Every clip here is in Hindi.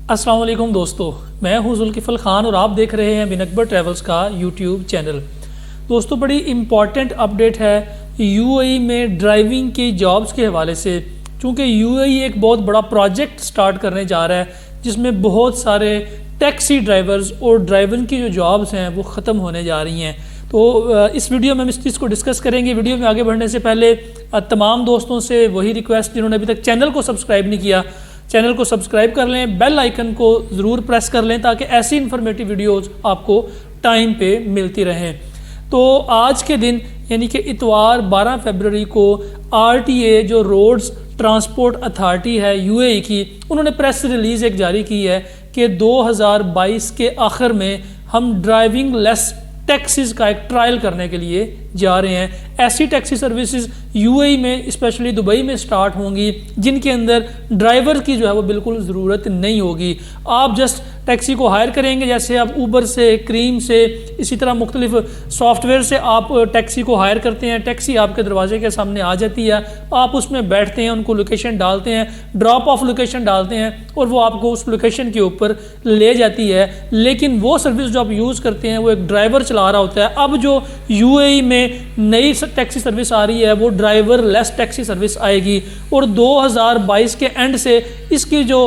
अस्सलाम वालेकुम दोस्तों, मैं हूं जुल्किफल ख़ान और आप देख रहे हैं बिन अकबर ट्रैवल्स का यूट्यूब चैनल। दोस्तों, बड़ी इम्पॉर्टेंट अपडेट है यूएई में ड्राइविंग की जॉब्स के हवाले से, क्योंकि यूएई एक बहुत बड़ा प्रोजेक्ट स्टार्ट करने जा रहा है जिसमें बहुत सारे टैक्सी ड्राइवर्स और ड्राइवर की जो जॉब्स हैं वो ख़त्म होने जा रही हैं। तो इस वीडियो में हम इस चीज़ को डिस्कस करेंगे। वीडियो में आगे बढ़ने से पहले तमाम दोस्तों से वही रिक्वेस्ट जिन्होंने अभी तक चैनल को सब्सक्राइब नहीं किया, चैनल को सब्सक्राइब कर लें, बेल आइकन को ज़रूर प्रेस कर लें ताकि ऐसी इन्फॉर्मेटिव वीडियोज़ आपको टाइम पे मिलती रहें। तो आज के दिन यानी कि इतवार 12 फरवरी को आरटीए जो रोड्स ट्रांसपोर्ट अथॉरिटी है यूएई की, उन्होंने प्रेस रिलीज़ एक जारी की है कि 2022 के आखिर में हम ड्राइविंग लेस टैक्सीज़ का एक ट्रायल करने के लिए जा रहे हैं। ऐसी टैक्सी सर्विसेज यूएई में स्पेशली दुबई में स्टार्ट होंगी जिनके अंदर ड्राइवर की जो है वो बिल्कुल ज़रूरत नहीं होगी। आप जस्ट टैक्सी को हायर करेंगे, जैसे आप ऊबर से, क्रीम से, इसी तरह मुख्तलिफ सॉफ्टवेयर से आप टैक्सी को हायर करते हैं। टैक्सी आपके दरवाजे के सामने आ जाती है, आप उसमें बैठते हैं, उनको लोकेशन डालते हैं, ड्रॉप ऑफ लोकेशन डालते हैं और वो आपको उस लोकेशन के ऊपर ले जाती है। लेकिन वो सर्विस जो आप यूज़ करते हैं वो एक ड्राइवर चला रहा होता है। अब जो यूएई में नई टैक्सी सर्विस आ रही है वो ड्राइवर लेस टैक्सी सर्विस आएगी और 2022 के एंड से इसकी जो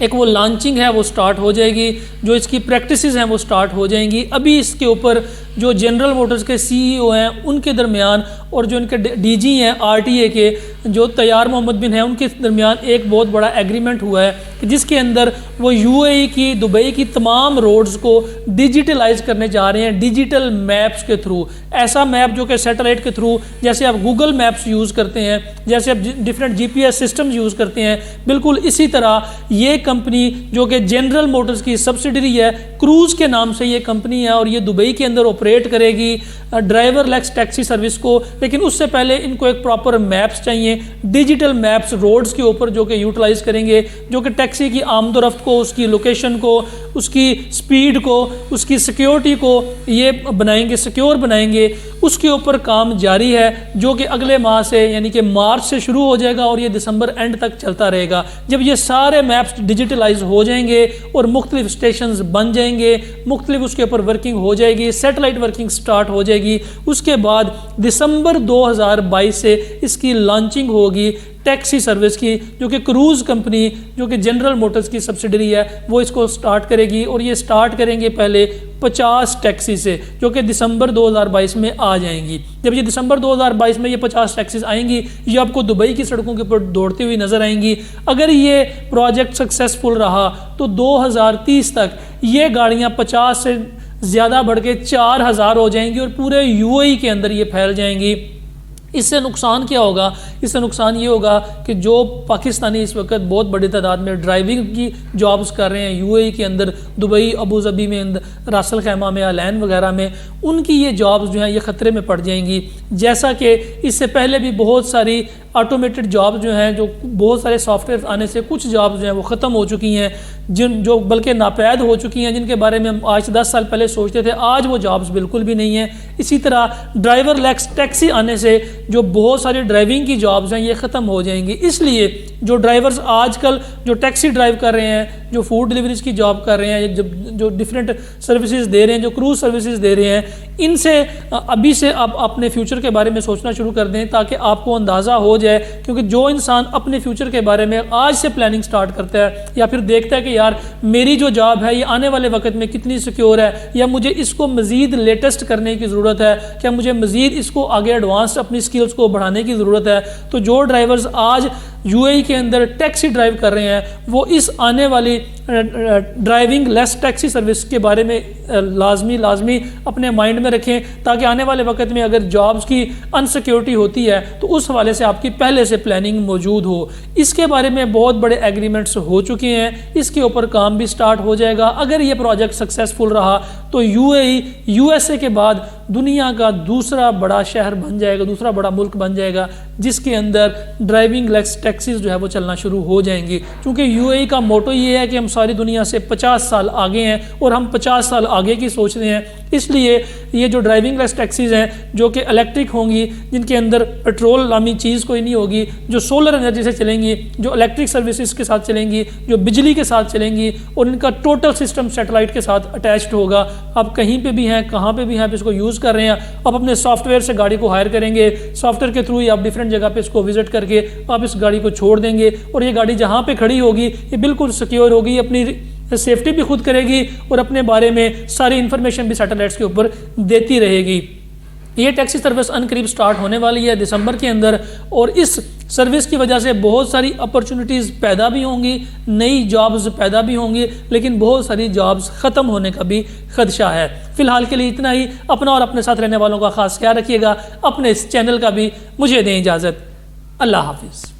एक वो लॉन्चिंग है वो स्टार्ट हो जाएगी, जो इसकी प्रैक्टिसेस हैं वो स्टार्ट हो जाएंगी। अभी इसके ऊपर जो जनरल मोटर्स के सीईओ हैं उनके दरमियान और जो इनके डीजी हैं आरटीए के जो तैयार मोहम्मद बिन हैं उनके दरमियान एक बहुत बड़ा एग्रीमेंट हुआ है जिसके अंदर वो यूएई की दुबई की तमाम रोड्स को डिजिटलाइज करने जा रहे हैं डिजिटल मैप्स के थ्रू। ऐसा मैप जो कि सैटेलाइट के थ्रू, जैसे आप गूगल मैप्स यूज़ करते हैं, जैसे आप डिफरेंट जीपीएस सिस्टम यूज़ करते हैं, बिल्कुल इसी तरह ये कंपनी जो कि जनरल मोटर्स की सब्सिडरी है, क्रूज़ के नाम से ये कंपनी है और ये दुबई के अंदर ऑपरेट करेगी ड्राइवर लेस टैक्सी सर्विस को। लेकिन उससे पहले इनको एक प्रॉपर मैप्स चाहिए, डिजिटल मैप्स रोड्स के ऊपर जो कि यूटिलाइज करेंगे, जो कि टैक्सी की आमदोरफ्त को, उसकी लोकेशन को, उसकी स्पीड को, उसकी सिक्योरिटी को ये बनाएंगे, सिक्योर बनाएंगे। उसके ऊपर काम जारी है जो कि अगले माह से यानी कि मार्च से शुरू हो जाएगा और ये दिसंबर एंड तक चलता रहेगा। जब ये सारे मैप्स डिजिटलाइज हो जाएंगे और मुख्तलिफ स्टेशंस बन जाएंगे, मुख्तलिफ उसके ऊपर वर्किंग हो जाएगी, सैटेलाइट वर्किंग स्टार्ट हो जाएगी, उसके बाद दिसंबर 2022 से इसकी लॉन्चिंग होगी टैक्सी सर्विस की, जो कि क्रूज़ कंपनी जो कि जनरल मोटर्स की सब्सिडरी है वो इसको स्टार्ट करेगी। और ये स्टार्ट करेंगे पहले 50 टैक्सी से जो कि दिसंबर 2022 में आ जाएंगी। जब ये दिसंबर 2022 में ये 50 टैक्सीज आएंगी, ये आपको दुबई की सड़कों के ऊपर दौड़ती हुई नजर आएंगी। अगर ये प्रोजेक्ट सक्सेसफुल रहा तो 2030 तक ये गाड़ियाँ 50 से ज़्यादा बढ़ के 4000 हो जाएंगी और पूरे यूएई के अंदर ये फैल जाएंगी। इससे नुकसान क्या होगा? इससे नुकसान ये होगा कि जो पाकिस्तानी इस वक्त बहुत बड़ी तादाद में ड्राइविंग की जॉब्स कर रहे हैं यूएई के अंदर, दुबई, अबू धाबी में, रासल खैमा में, अलैन वगैरह में, उनकी ये जॉब्स जो हैं ये ख़तरे में पड़ जाएंगी। जैसा कि इससे पहले भी बहुत सारी ऑटोमेटेड जॉब्स जो हैं, जो बहुत सारे सॉफ्टवेयर आने से कुछ जॉब्स जो हैं वो ख़त्म हो चुकी हैं, जो बल्कि नापैद हो चुकी हैं, जिनके बारे में हम आज से 10 साल पहले सोचते थे, आज वो जॉब्स बिल्कुल भी नहीं हैं। इसी तरह ड्राइवर लेस टैक्सी आने से जो बहुत सारी ड्राइविंग की जॉब्स हैं ये ख़त्म हो जाएंगी। इसलिए जो ड्राइवर्स आजकल जो टैक्सी ड्राइव कर रहे हैं, जो फूड डिलीवरीज की जॉब कर रहे हैं, जो डिफरेंट सर्विसेज दे रहे हैं, जो क्रूज सर्विसेज दे रहे हैं, इनसे अभी से आप अपने फ्यूचर के बारे में सोचना शुरू कर दें ताकि आपको अंदाज़ा हो जाए। क्योंकि जो इंसान अपने फ्यूचर के बारे में आज से प्लानिंग स्टार्ट करता है या फिर देखता है कि यार मेरी जो जॉब है ये आने वाले वक्त में कितनी सिक्योर है, या मुझे इसको मज़ीद लेटेस्ट करने की ज़रूरत है, क्या मुझे मज़ीद इसको आगे एडवांस अपनी स्किल्स को बढ़ाने की ज़रूरत है, तो जो ड्राइवर्स आज यूएई के अंदर टैक्सी ड्राइव कर रहे हैं वो इस आने वाली ड्राइविंग लेस टैक्सी सर्विस के बारे में लाजमी अपने माइंड में रखें ताकि आने वाले वक्त में अगर जॉब्स की अनसिक्योरिटी होती है तो उस हवाले से आपकी पहले से प्लानिंग मौजूद हो। इसके बारे में बहुत बड़े एग्रीमेंट्स हो चुके हैं, इसके ऊपर काम भी स्टार्ट हो जाएगा। अगर ये प्रोजेक्ट सक्सेसफुल रहा तो यूएई यूएसए के बाद दुनिया का दूसरा बड़ा शहर बन जाएगा, दूसरा बड़ा मुल्क बन जाएगा जिसके अंदर ड्राइविंग लेस टैक्सीज जो है वो चलना शुरू हो जाएंगी। क्योंकि यूएई का मोटो ये है कि हम सारी दुनिया से 50 साल आगे हैं और हम 50 साल आगे की सोच रहे हैं। इसलिए ये जो ड्राइविंग लेस टैक्सीज़ हैं जो कि इलेक्ट्रिक होंगी, जिनके अंदर पेट्रोल नामी चीज़ कोई नहीं होगी, जो सोलर एनर्जी से चलेंगी, जो इलेक्ट्रिक सर्विसेज के साथ चलेंगी, जो बिजली के साथ चलेंगी और इनका टोटल सिस्टम सैटेलाइट के साथ अटैच्ड होगा। आप कहीं पे भी हैं, कहाँ पे भी हैं, आप इसको यूज़ कर रहे हैं, आप अपने सॉफ्टवेयर से गाड़ी को हायर करेंगे, सॉफ्टवेयर के थ्रू ही आप डिफरेंट जगह पे इसको विजिट करके आप इस गाड़ी को छोड़ देंगे और ये गाड़ी जहाँ पे खड़ी होगी ये बिल्कुल सिक्योर होगी, अपनी सेफ्टी भी खुद करेगी और अपने बारे में सारी इन्फॉर्मेशन भी सैटेलाइट्स के ऊपर देती रहेगी। ये टैक्सी सर्विस अनकरीब स्टार्ट होने वाली है दिसंबर के अंदर और इस सर्विस की वजह से बहुत सारी अपॉर्चुनिटीज़ पैदा भी होंगी, नई जॉब्स पैदा भी होंगी, लेकिन बहुत सारी जॉब्स ख़त्म होने का भी खदशा है। फ़िलहाल के लिए इतना ही। अपना और अपने साथ रहने वालों का खास ख्याल रखिएगा। अपने इस चैनल का भी मुझे दें इजाज़त। अल्लाह हाफिज़।